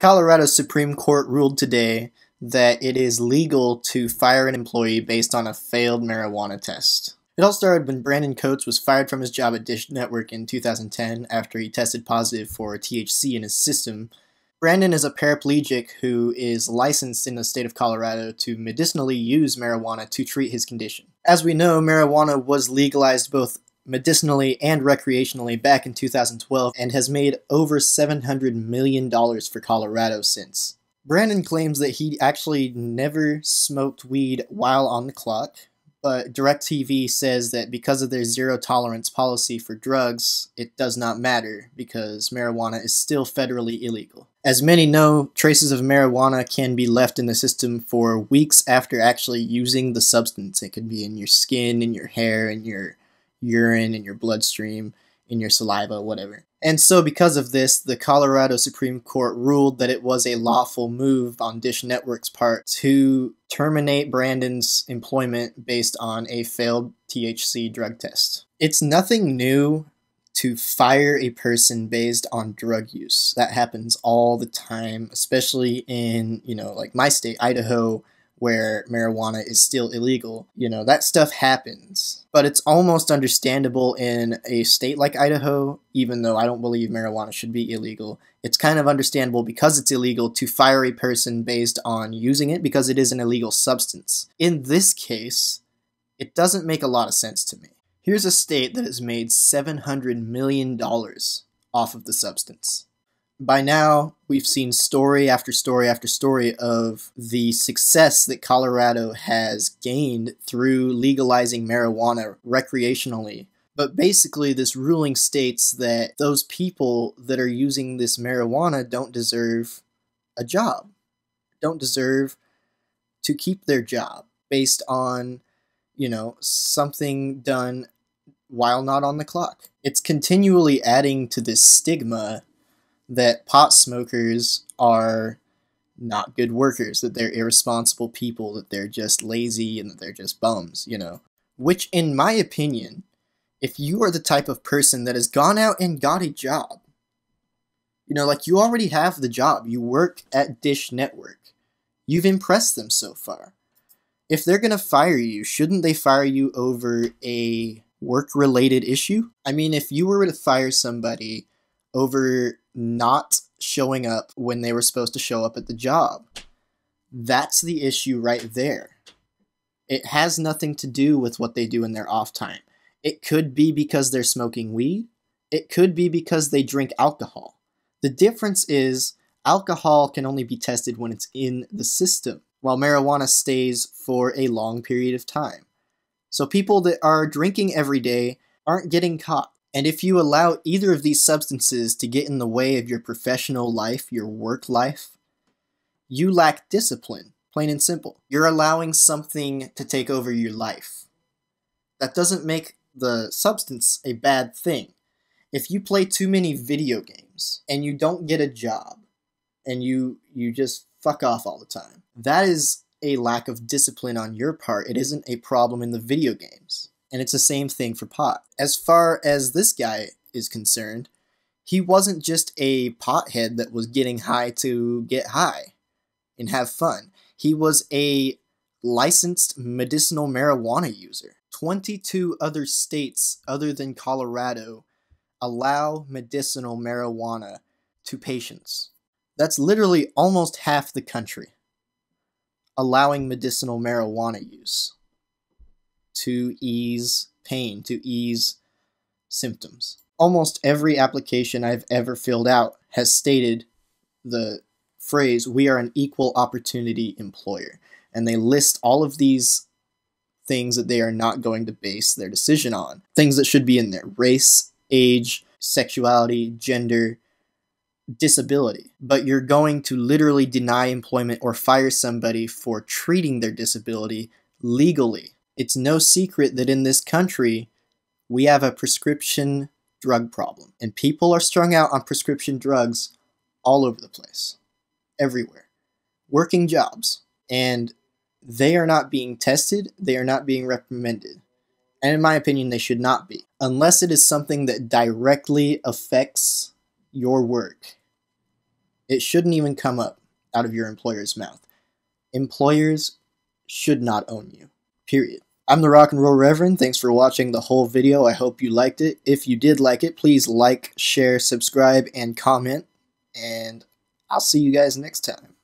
Colorado's Supreme Court ruled today that it is legal to fire an employee based on a failed marijuana test. It all started when Brandon Coates was fired from his job at Dish Network in 2010 after he tested positive for THC in his system. Brandon is a paraplegic who is licensed in the state of Colorado to medicinally use marijuana to treat his condition. As we know, marijuana was legalized both medicinally and recreationally back in 2012 and has made over $700 million for Colorado since. Brandon claims that he actually never smoked weed while on the clock, but DirecTV says that because of their zero tolerance policy for drugs, it does not matter because marijuana is still federally illegal. As many know, traces of marijuana can be left in the system for weeks after actually using the substance. It could be in your skin, in your hair, in your urine, in your bloodstream, in your saliva, whatever. And so because of this, the Colorado Supreme Court ruled that it was a lawful move on Dish Network's part to terminate Brandon's employment based on a failed THC drug test. It's nothing new to fire a person based on drug use. That happens all the time, especially in, like my state, Idaho, where marijuana is still illegal. That stuff happens. But it's almost understandable in a state like Idaho, even though I don't believe marijuana should be illegal. It's kind of understandable because it's illegal to fire a person based on using it because it is an illegal substance. In this case, it doesn't make a lot of sense to me. Here's a state that has made $700 million off of the substance. By now, we've seen story after story after story of the success that Colorado has gained through legalizing marijuana recreationally. But basically, this ruling states that those people that are using this marijuana don't deserve a job, don't deserve to keep their job based on, something done while not on the clock. It's continually adding to this stigma that pot smokers are not good workers, that they're irresponsible people, that they're just lazy, and that they're just bums, Which, in my opinion, if you are the type of person that has gone out and got a job, you already have the job, you work at Dish Network, you've impressed them so far. If they're gonna fire you, shouldn't they fire you over a work-related issue? I mean, if you were to fire somebody over not showing up when they were supposed to show up at the job, that's the issue right there. It has nothing to do with what they do in their off time. It could be because they're smoking weed. It could be because they drink alcohol. The difference is alcohol can only be tested when it's in the system, while marijuana stays for a long period of time. So people that are drinking every day aren't getting caught. And if you allow either of these substances to get in the way of your professional life, your work life, you lack discipline, plain and simple. You're allowing something to take over your life. That doesn't make the substance a bad thing. If you play too many video games and you don't get a job and you just fuck off all the time, that is a lack of discipline on your part. It isn't a problem in the video games. And it's the same thing for pot. As far as this guy is concerned, he wasn't just a pothead that was getting high to get high and have fun. He was a licensed medicinal marijuana user. 22 other states other than Colorado allow medicinal marijuana to patients. That's literally almost half the country allowing medicinal marijuana use to ease pain, to ease symptoms. Almost every application I've ever filled out has stated the phrase, "We are an equal opportunity employer." And they list all of these things that they are not going to base their decision on. Things that should be in there: race, age, sexuality, gender, disability. But you're going to literally deny employment or fire somebody for treating their disability legally. It's no secret that in this country, we have a prescription drug problem. And people are strung out on prescription drugs all over the place. Everywhere. Working jobs. And they are not being tested. They are not being recommended. And in my opinion, they should not be. Unless it is something that directly affects your work. It shouldn't even come up out of your employer's mouth. Employers should not own you. Period. I'm the Rock and Roll Reverend. Thanks for watching the whole video. I hope you liked it. If you did like it, please like, share, subscribe, and comment. And I'll see you guys next time.